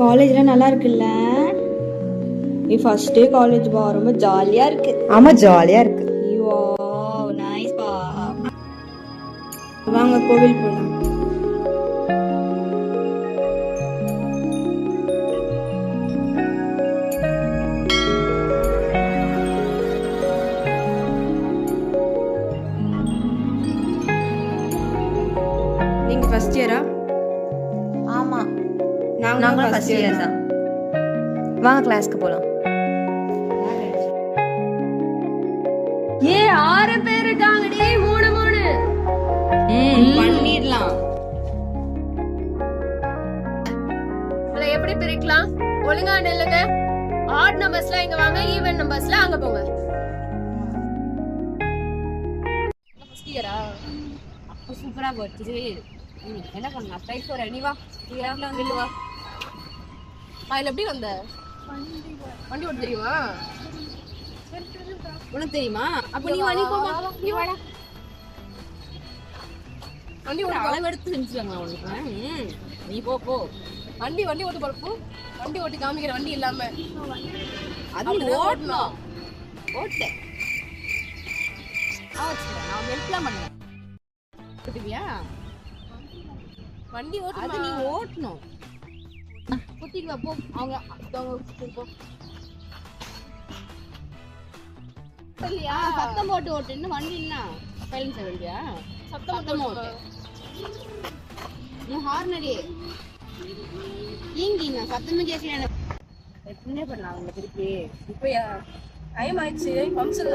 காலேஜ்லாம் நல்லா இருக்குல்ல? நீ ஃபர்ஸ்ட் டே காலேஜ் பா, ரொம்ப ஜாலியா இருக்கு. ஆமா ஜாலியா இருக்கு. வாவ் நைஸ் பா. வாங்க கோவில் போலாம். நீங்க ஃபர்ஸ்ட் இயரா? ஆமா நாங்களும் ஃபர்ஸ்ட் இயர் தான். வாங்க கிளாஸ்க்கு போலாம். ஏ 6 பேர் இருக்காங்கடி. 3 பண்ணிடலாம். இதை எப்படி பிரிக்கலாம்? ஒழுங்கா நில்லுங்க. ஆட் நம்பர்ஸ்ல இங்க வாங்க, ஈவன் நம்பர்ஸ்ல அங்க போங்க. ஃபர்ஸ்ட் இயரா? அப்ப சூப்பரா போச்சு. என்ன பண்ணலாம்? டைப் போற நீ வா. நீ யார்ல வந்து வா. அதுல எப்படி வந்த? வண்டி ஓட்ட தெரியுமா? உனக்கு தெரியுமா? அப்ப நீ வா, நீ போமா. நீ வாடா. வண்டி ஓட்ட அளவெடுத்து செஞ்சுவாங்க உனக்கு. நீ போ போ. வண்டி ஓட்ட போறப்போ வண்டி ஓட்டி காமிக்கிற வண்டி இல்லாம அது நீ ஓட்டணும். ஓட்டு. நான் ஹெல்ப்லாம் பண்ணுவேன். ஓட்டுவியா? வண்டி ஓட்ட அது நீ ஓட்டணும். குத்திக்கு வா போ. அவங்க போ. இல்லையா? சத்தம் போட்டு ஓட்டுன்னு வண்டின்னா சைலன்ஸ் ஆகிடுவியா? சத்தம் ஓட்டு. நீ ஹார்ன் அடி. ஈங்கி நான் சத்தமே கேட்கல. என்ன பண்ணலாம் அவங்க திருப்பி? இப்ப டைம் ஆயிடுச்சு. ஃபங்க்ஷன்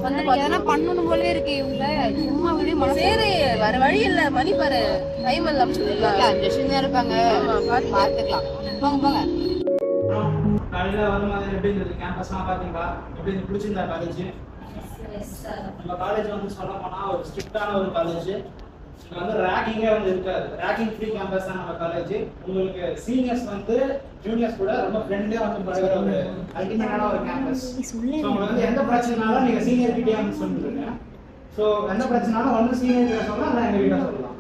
வந்து எதனா பண்ணணும் போல இருக்கு இவங்க. சும்மா விட மனசு. சரி வேற வழி இல்ல. மணி பாரு, டைம் எல்லாம் சொல்லிடலாம். ஜெஷன் இருப்பாங்க, பார்த்துக்கலாம். போங்க போங்க. காலையில வரும்போது எப்படி இருந்தது? கேம்பஸ்லாம் பார்த்தீங்களா? எப்படி இருந்து பிடிச்சிருந்தா காலேஜ்? நம்ம காலேஜ் வந்து சொல்ல போனா ஒரு ஸ்ட்ரிக்டான ஒரு காலேஜ். இங்க வந்து ரேக்கிங்கே வந்து இருக்காது. ரேக்கிங் ஃப்ரீ கேம்பஸ் தான் நம்ம காலேஜ். உங்களுக்கு சீனியர்ஸ் வந்து ஜூனியர்ஸ் கூட ரொம்ப ஃப்ரெண்ட்லியா வந்து பழகுற ஒரு அல்டிமேட்டான ஒரு கேம்பஸ். ஸோ உங்களுக்கு வந்து எந்த பிரச்சனைனாலும் நீங்க சீனியர் கிட்டே வந்து சொல்லிடுங்க. ஸோ எந்த பிரச்சனைனாலும் ஒன்று சீனியர் கிட்ட சொல்லலாம், இல்லை எங்க கிட்ட சொல்லலாம்.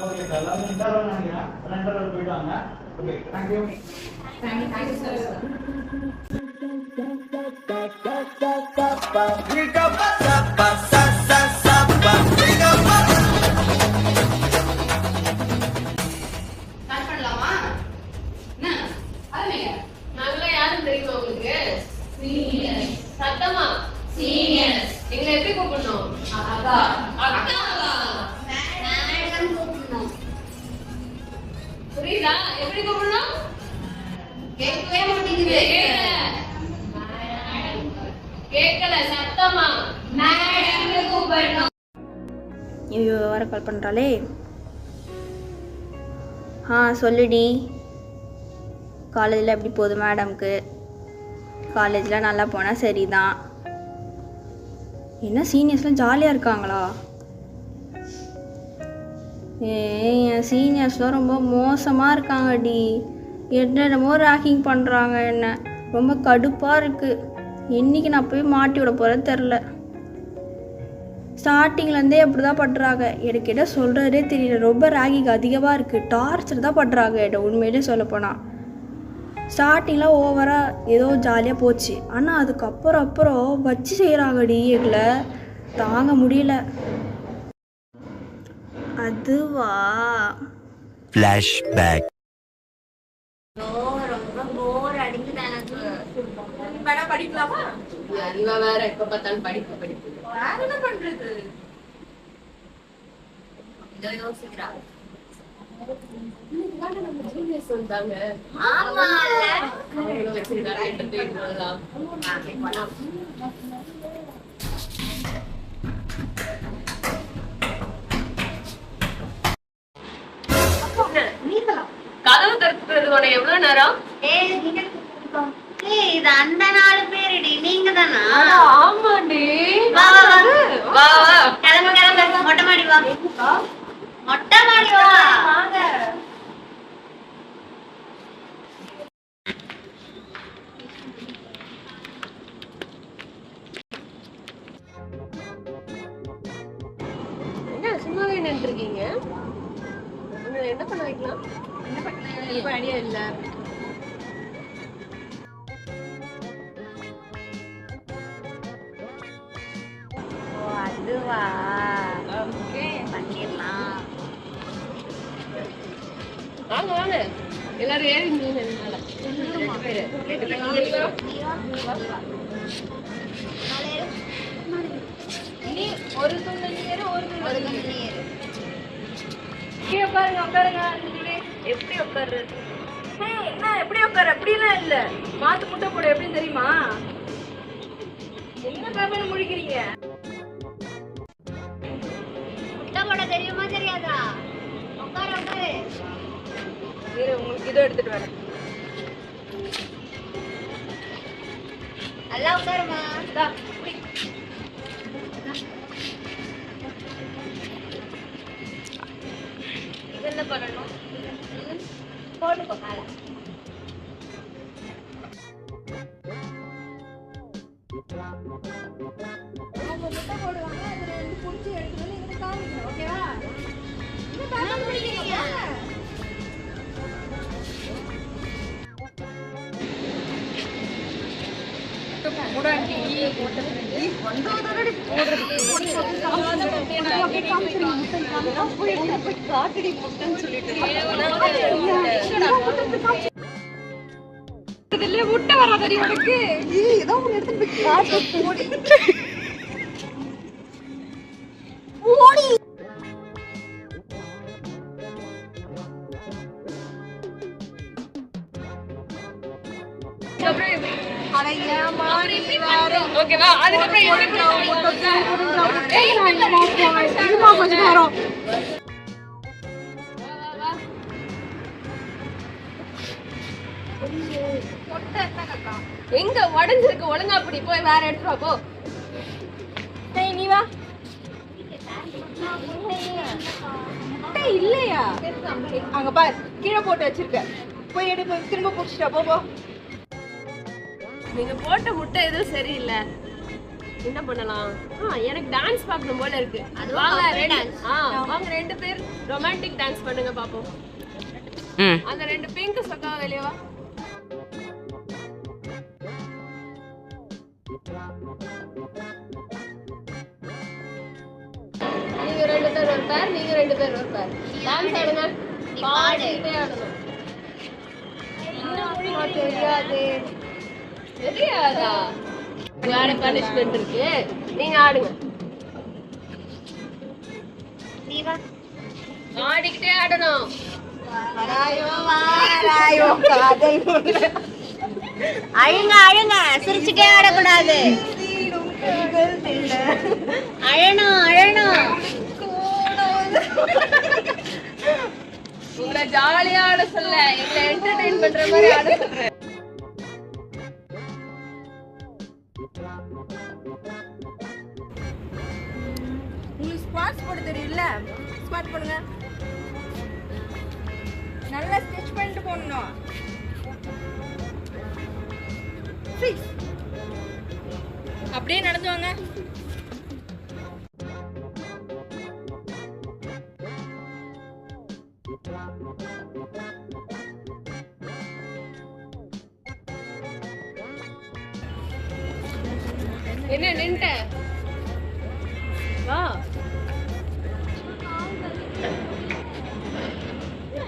ஓகே சார், எல்லாரும் இன்டர்வல் நினைக்கிறேன். இன்டர்வல் போயிடுவாங்க. Okay, thank you. Thank you sir. நாங்களாம் யாரும் தெரியுமா உங்களுக்கு? சீனியர்ஸ். சத்தமா சீனியர்ஸ். எங்களை எப்படி கூப்பிடணும்? அக்கா. அக்காவா? மேடம் கூப்பிடணும். புரியுதா? எப்படி கூப்பிடணும்? கேட்கவே மாட்டேங்குது. கேட்கல. சத்தமா மேடம் கூப்பிடணும். ஐயோ வர கால் பண்ணுறாளே. சொல்லுடி. காலேஜில் எப்படி போகுது மேடம்க்கு? காலேஜில் நல்லா போனால் சரிதான். என்ன சீனியர்ஸ்லாம் ஜாலியாக இருக்காங்களா? என் சீனியர்ஸ்லாம் ரொம்ப மோசமாக இருக்காங்கடி. என்னென்னமோ ரேக்கிங் பண்ணுறாங்க. என்ன ரொம்ப கடுப்பாக இருக்குது. என்றைக்கு நான் போய் மாட்டி விட போகிறேன்னு தெரில. ஸ்டார்டிங்லேருந்தே அப்படி தான் பண்ணுறாங்க. எனக்கு என்ன சொல்கிறதே தெரியல. ரொம்ப ரேக்கிங் அதிகமாக இருக்குது. டார்ச்சர் தான் பண்ணுறாங்க என்ன உண்மையிலே சொல்லப்போனால். ஸ்டார்டிங்கில் ஓவராக ஏதோ ஜாலியாக போச்சு. ஆனால் அதுக்கப்புறம் வச்சு செய்கிறாங்கடி. எங்களை தாங்க முடியல. அதுவா flashback. ரொம்ப போர் அடிக்குது எனக்கு. படிக்கலாமா? இவ வேற எப்ப பார்த்தாலும் படிப்பு. வேற என்ன பண்றது? இதோ யோசிக்கிறா. நம்ம சீனியர்ஸ் வந்தாங்க. ஆமால அவங்கள வச்சிருக்காங்க. என்டர்டெயின் பண்ணலாம். கதவு திறக்கிறது உனக்கு எவ்வளவு நேரம்? இது அந்த 4 பேருடி. நீங்க தானா? ஆமாண்டி. வா வா வா வா வா. கிளம்பு. மொட்டை மாடி வா. மொட்டை மாடி வா. வாங்க. என்ன சும்மாவே நின்றுருக்கீங்க? என்ன பண்ண வைக்கலாம்? என்ன பண்ண ஐடியா இல்ல. அதுவா ஓகே பண்ணிடலாம். வாங்க வாங்க எல்லாரும் ஏறி மேல 2 பேரு நீ ஒரு துண்டு நீர் ஒரு துண்டு நீர் கீழே பாருங்க உட்காருங்க. எப்படி உட்காருறது? என்ன எப்படி உட்காரு? அப்படிலாம் இல்ல, மாத்து முட்டை போட எப்படின்னு தெரியுமா? என்ன பேப்பர் முழிக்கிறீங்க? முட்டை போட தெரியுமா தெரியாதா? உட்காரு உட்காரு. உங்களுக்கு இதோ எடுத்துட்டு வரேன். நல்லா உட்காருமா. இது என்ன பண்ணணும்? போட்டுக்கோ மேல. அவங்க முட்டை போடுவாங்க, அதுல 2 புடிச்சு எடுத்து வந்து இவனுக்கு காமிக்கணும். ஓகேவா? என்ன பண்ணிக்கிறீங்க? முட்டை வராதடி உனக்கு. ஏதோ ஒன்று எடுத்து போய் காட்டு ஓடி. ஓகேவா? அதுக்கப்புறம் கொஞ்சம் நேரம் எங்க உடஞ்சிருக்கு? ஒழுங்கா அப்படி போய் வேற எடுத்துட்டு வா போ. நீ வா. முட்டை இல்லையா? அங்க பாரு, கீழே போட்டு வச்சிருக்க. போய் எடு, போய் திரும்ப புடிச்சிட்டா. போ போ. நீங்க போட்ட முட்டை எதுவும் சரியில்லை. என்ன பண்ணலாம்? எனக்கு டான்ஸ் பார்க்கணும் போல இருக்கு. வாங்க வாங்க 2 பேர் ரொமான்டிக் டான்ஸ் பண்ணுங்க பாப்போம். அந்த 2 பிங்க் சொக்கா வெளியே வா. நீங்க 2 பேர் ஒரு பேர், நீங்க 2 பேர் ஒரு பேர். டான்ஸ் ஆடுங்க. பாடிட்டே ஆடணும். தெரியாது. தெரியாதா? வேற பனிஷ்மெண்ட் இருக்கு. நீங்க ஆடுங்க. நீ வா. ஆடிக்கிட்டே ஆடணும். அழுங்க அழுங்க, சிரிச்சுட்டே ஆடக்கூடாது. அழணும் அழணும். உங்களை ஜாலியா ஆட சொல்ல, எங்களை என்டர்டெயின் பண்ற மாதிரி ஆட சொல்றேன். உங்களுக்கு ஸ்குவாட்ஸ் போட தெரியும்ல? ஸ்குவாட் பண்ணுங்க. நல்லா ஸ்ட்ரெச் பண்ணிட்டு போடணும். அப்படியே நடந்து வாங்க. என்ன நின்ட்ட? வா.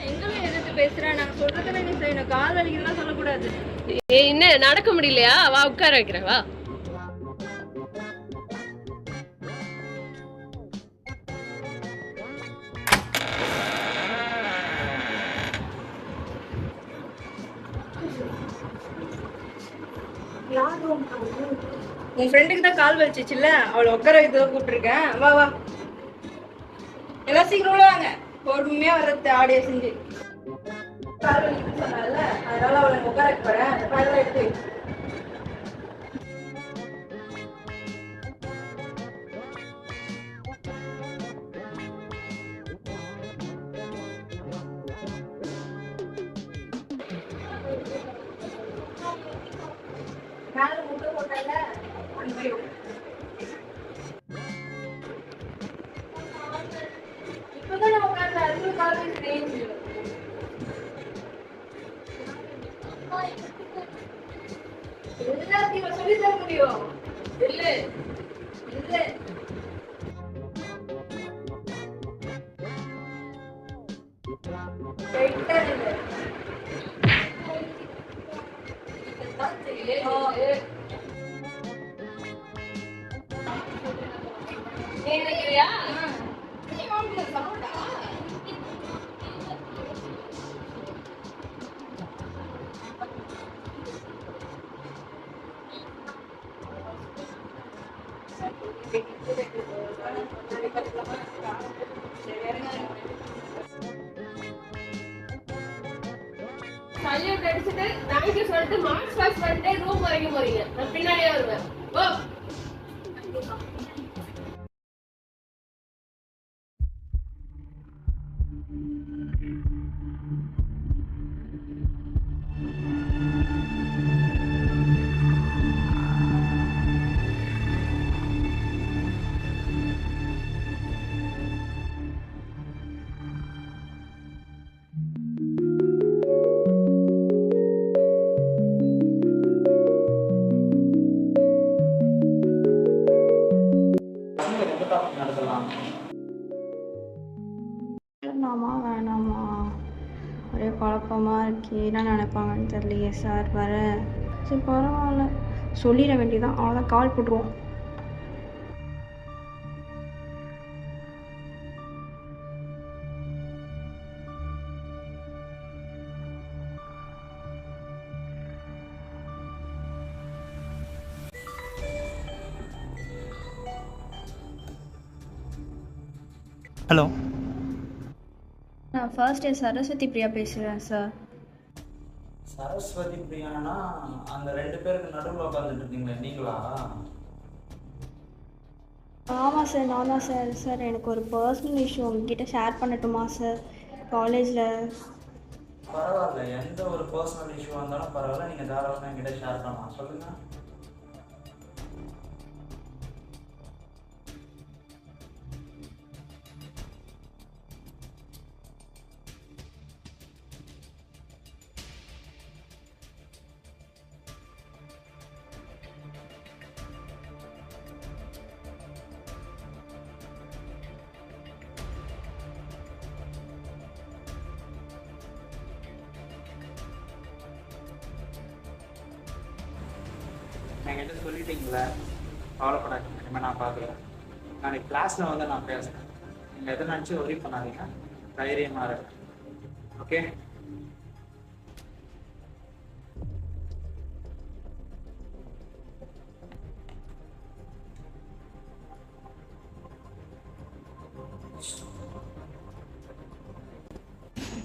எங்களை எதிர்த்து பேசுறேன். நாங்க சொல்றதுல நீ செய்யணும். கால் வலிக்கலாம் சொல்லக்கூடாது. என்ன நடக்க முடியலையா? வா உட்கார வைக்கிறேன். வா. உன் ஃப்ரெண்டுக்கு தான் கால் வலிச்சிச்சுல்ல, அவளை உட்கார வைக்க கூப்பிட்டுருக்கேன். வா வா, எல்லாம் சீக்கிரம் உள்ள வாங்க. பொறுமையா வர்றது ஆடியோ செஞ்சு. கால் வலிக்குன்னு சொன்னால, அதனால அவளை உட்கார வைக்க போறேன். அதெல்லாம் எடுத்து மேல முட்டை போட்டால இப்பதான் நான் உட்கார்ந்து அதுக்குள்ள கால் வலிக்கிறேன். எல்லாத்தையும் சொல்லி தர முடியும். இல்ல இல்ல சல்யூட் அடிச்சுட்டு தேங்க்யூ சொல்லிட்டு மார்க்ஸ் பாஸ் பண்ணிட்டு ரூம் வரைக்கும் போறீங்க. நான் பின்னாடியே வருவேன். ஓ எந்த டாபிக் நடத்தலாம்? வேணாமா வேணாமா ஒரே குழப்பமாக இருக்கே, என்ன நினைப்பாங்கன்னு தெரியலையே சார் வர. சரி பரவாயில்ல, சொல்லிட வேண்டியதான், அவ்வளோதான், கால் போட்டுருவோம். ஹலோ, நான் ஃபர்ஸ்ட் டே சரஸ்வதி பிரியா பேசுகிறேன் சார். சரஸ்வதி பிரியானா அந்த 2 பேருக்கு நடுவில் உட்காந்துட்டு இருக்கீங்களே நீங்களா? ஆமாம் சார், நான் தான் சார். சார் எனக்கு ஒரு பர்சனல் இஷ்யூ உங்ககிட்ட ஷேர் பண்ணட்டுமா சார்? காலேஜில் பரவாயில்ல, எந்த ஒரு பர்சனல் இஷ்யூவாக இருந்தாலும் பரவாயில்ல, நீங்கள் தாராளமாக என்கிட்ட ஷேர் பண்ணலாம். சொல்லுங்கள். என்கிட்ட சொல்லிட்டீங்களே, கவலைப்படாதீங்க, இனிமேல் நான் பார்க்குறேன். நாளைக்கு கிளாஸில் வந்து நான் பேசுகிறேன். நீங்கள் எதை நினச்சி ஒரி பண்ணாதீங்க, தைரியமாக இருக்கு. ஓகே?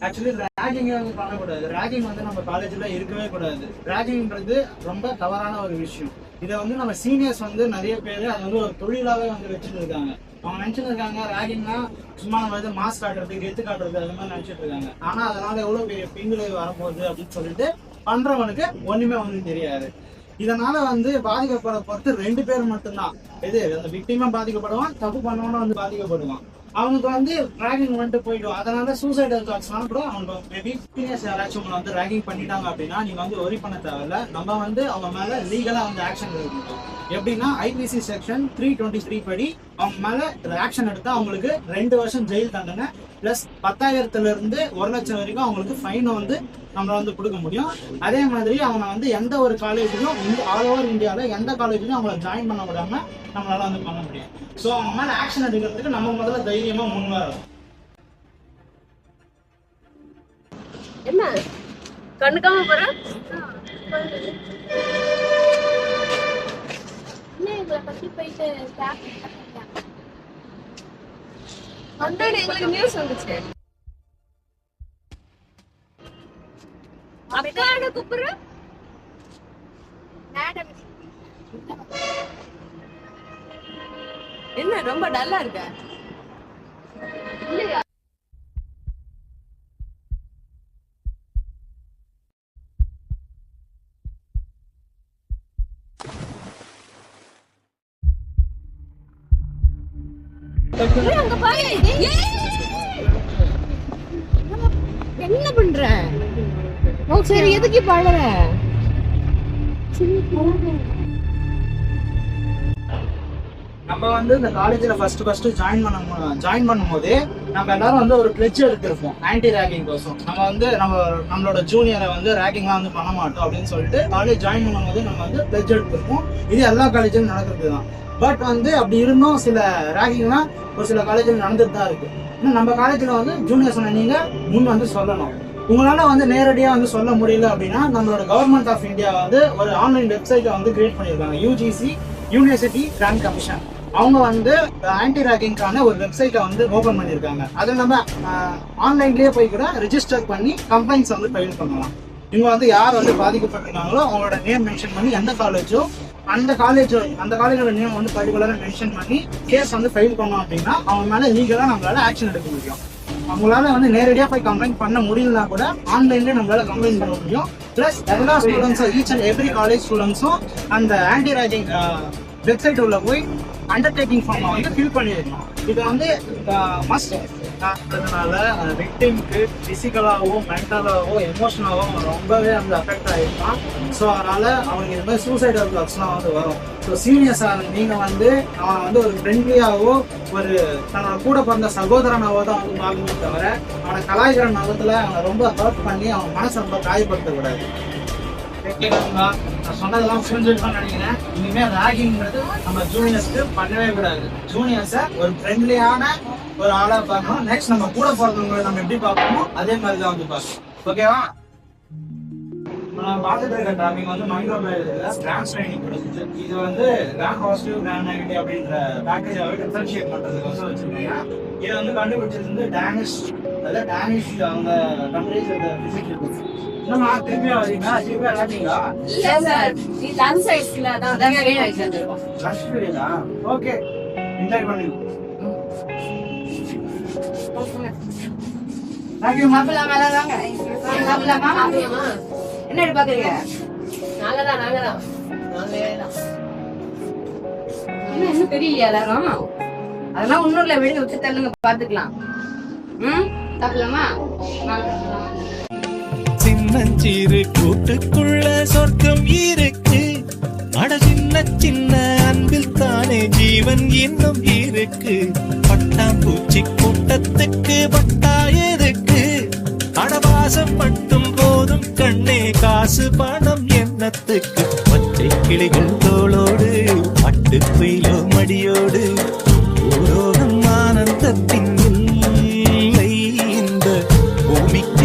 ஆக்சுவலி ரேகிங் வந்து பண்ணக்கூடாது. ரேகிங் வந்து நம்ம காலேஜில் இருக்கவே கூடாது. ரேகிங்ன்றது ரொம்ப தவறான ஒரு விஷயம். இதை வந்து நம்ம சீனியர்ஸ் வந்து நிறைய பேர் அதை வந்து ஒரு தொழிலாகவே வந்து வச்சுட்டு இருக்காங்க. அவங்க நினச்சிட்டு இருக்காங்க ரேகிங்னா சும்மா நம்ம வந்து மாஸ் காட்டுறது, கெத்து காட்டுறது, அது மாதிரி நினச்சிட்டு இருக்காங்க. ஆனால் அதனால எவ்வளோ பெரிய பின்விளைவு வரப்போகுது அப்படின்னு சொல்லிட்டு பண்றவனுக்கு ஒண்ணுமே வந்து தெரியாது. இதனால வந்து பாதிக்கப்படுற பொறுத்து 2 பேர் மட்டும்தான். இது அந்த விக்டிமா பாதிக்கப்படுவான், தப்பு பண்ணவனும் வந்து பாதிக்கப்படுவான். அவனுக்கு வந்து ரேகிங் வந்துட்டு போயிடும். அதனால சூசைடல் தாட்ஸ்லாம் கூட அவனுக்கு மேபி சீனியர்ஸ் யாராச்சும் உங்களை வந்து ரேகிங் பண்ணிட்டாங்க அப்படின்னா நீங்க வந்து ஒரி பண்ண தேவையில்ல. நம்ம வந்து அவங்க மேல லீகலா வந்து ஆக்ஷன் எடுக்கணும். எப்படின்னா ஐபிசி செக்ஷன் 323 படி அவங்க மேல ஆக்ஷன் எடுத்தா அவங்களுக்கு 2 வருஷம் ஜெயில் தண்டனை பிளஸ் 10,000 இருந்து 1 லட்சம் வரைக்கும் அவங்களுக்கு ஃபைனை வந்து நம்ம வந்து கொடுக்க முடியும். அதே மாதிரி அவனை வந்து எந்த ஒரு காலேஜுக்கும் ஆல் ஓவர் இந்தியாவில் எந்த காலேஜுக்கும் அவங்கள ஜாயின் பண்ண விடாம நம்மளால வந்து பண்ண முடியும். ஸோ அவங்க மேலே ஆக்ஷன் எடுக்கிறதுக்கு நம்ம முதல்ல தைரியமா முன் வரணும். என்ன கண்டுக்காம போற? இவங்களை பத்தி போயிட்டு எங்களுக்கு நியூஸ் வந்துச்சு. அக்கான கூப்பிடுற மேடம் என்ன ரொம்ப டல்லா இருக்க? இல்லையா? அங்க பாரு, என்ன பண்ற? சரி எதுக்கு பாடுற? நம்ம வந்து இந்த காலேஜ்ல ஃபர்ஸ்ட் ஜாயின் பண்ணும்போது நம்ம எல்லாரும் வந்து ஒரு பிளட்ஜ் எடுத்திருப்போம் ஆன்டி ரேகிங் கோசம். நம்ம வந்து நம்மளோட ஜூனியரை வந்து ரேகிங்லாம் வந்து பண்ண மாட்டோம் அப்படின்னு சொல்லிட்டு காலேஜ் ஜாயின் பண்ணும்போது நம்ம வந்து பிளட்ஜ் எடுத்திருப்போம். இது எல்லா காலேஜிலும் நடக்கிறது தான். பட் வந்து அப்படி இருந்தும் சில ரேகிங்லாம் ஒரு சில காலேஜில் நடந்துட்டு தான் இருக்கு. இன்னும் நம்ம காலேஜில் வந்து ஜூனியர்ஸ் நீங்க முன் வந்து சொல்லணும். உங்களால வந்து நேரடியாக வந்து சொல்ல முடியல அப்படின்னா நம்மளோட கவர்மெண்ட் ஆஃப் இந்தியா வந்து ஒரு ஆன்லைன் வெப்சைட்டை வந்து கிரியேட் பண்ணியிருக்காங்க. யூஜிசி யூனிவர்சிட்டி கிராண்ட் கமிஷன் அவங்க வந்து ஆன்டி ரேகிங்கான ஒரு வெப்சைட்டை வந்து ஓபன் பண்ணியிருக்காங்க. அதில் நம்ம ஆன்லைன்லேயே போய் கூட ரிஜிஸ்டர் பண்ணி கம்ப்ளைண்ட்ஸ் வந்து ஃபைல் பண்ணலாம். இவங்க வந்து யார் வந்து பாதிக்கப்பட்டிருக்காங்களோ அவங்களோட நேம் மென்ஷன் பண்ணி எந்த காலேஜோ அந்த காலேஜோட நேம் வந்து பர்டிகுலராக மென்ஷன் பண்ணி கேஸ் வந்து ஃபைல் பண்ணோம் அப்படின்னா அவங்க மேலே லீகலாக நம்மளால ஆக்ஷன் எடுக்க முடியும். அவங்களால வந்து நேரடியாக போய் கம்ப்ளைண்ட் பண்ண முடியலனா கூட ஆன்லைன்லேயே நம்மளால கம்ப்ளைண்ட் பண்ண முடியும். ப்ளஸ் எல்லா ஸ்டூடெண்ட்ஸும் ஈச் அண்ட் எவ்ரி காலேஜ் ஸ்டூடெண்ட்ஸும் அந்த ஆன்டி ரேகிங் வெப்சைட் உள்ள போய் அண்டர்டேக்கிங் ஃபார்மை வந்து ஃபில் பண்ணியிருக்கணும். இது வந்து மஸ்ட். அதனால விக்டிம்க்கு ஃபிசிக்கலாகவும் மென்டலாகவும் எமோஷனலாகவும் ரொம்பவே வந்து அஃபெக்ட் ஆகிருக்கான். ஸோ அதனால அவனுக்கு இது மாதிரி சூசைடல் தாட்ஸ்லாம் வந்து வரும். ஸோ சீனியர்ஸாக நீங்கள் வந்து அவன் வந்து ஒரு ஃப்ரெண்ட்லியாகவோ ஒரு தன்னோட கூட பிறந்த சகோதரனாவோ தான் வந்து பார்க்கணும் தவிர அவனை கலாய்கிற நகத்தில் அவனை ரொம்ப ஹர்ட் பண்ணி அவன் மனசை ரொம்ப காயப்படுத்தக்கூடாது. நான் சொன்னதெல்லாம் புரிஞ்சுருக்கோம்னு நினைக்கிறேன். இனிமேல் ரேகிங்கிறது நம்ம ஜூனியர்ஸ்க்கு பண்ணவே கூடாது. ஜூனியர்ஸை ஒரு ஃப்ரெண்ட்லியான ஒரு ஆளா பார்க்கணும். நெக்ஸ்ட் நம்ம கூட பிறந்தவங்களை நம்ம எப்படி பார்க்கணும் அதே மாதிரி தான் வந்து பார்க்கணும். ஓகேவா? நான் பார்த்துட்டு இருக்க டாபிக் வந்து மைக்ரோபயாலஜில கிராண்ட் ட்ரைனிங் கொடுக்குது. இது வந்து கிராண்ட் பாசிட்டிவ் கிராண்ட் நெகட்டிவ் அப்படின்ற பேக்கேஜாவே டிஃபரன்ஷியேட் பண்றதுக்கு வந்து வச்சிருக்கீங்க. இதை வந்து கண்டுபிடிச்சது வந்து டேனிஷ் அவங்க கண்ட்ரீஸ் பிசிக்ஸ். என்னமா திரும்பியா வரீங்க? திரும்பியா விளையாட்டீங்களா? ஓகே, என்ஜாய் பண்ணுங்க. என்ன பாக்குறீங்க? இன்னும் தெரியலையா எல்லாரும்? அதெல்லாம் ஒண்ணும் இல்ல, வெளியே வச்சு தள்ளுங்க, பாத்துக்கலாம். சாப்பிடலாமா? சின்னஞ்சிறு கூட்டுக்குள்ள சொர்க்கம் இருக்கு. அட சின்ன சின்ன அன்பில் தானே ஜீவன் இன்னும் இருக்கு. பட்டாம்பூச்சி கூட்டத்துக்கு பட்டா எதுக்கு? அடவாசம் மட்டும் போதும் கண்ணே, காசு பணம் எண்ணத்துக்கு. பச்சை கிளிகள் தோளோடு பட்டு குயிலோ மடியோடு பூரோகம் ஆனந்தத்தின் இல்லை இந்த பூமிக்கு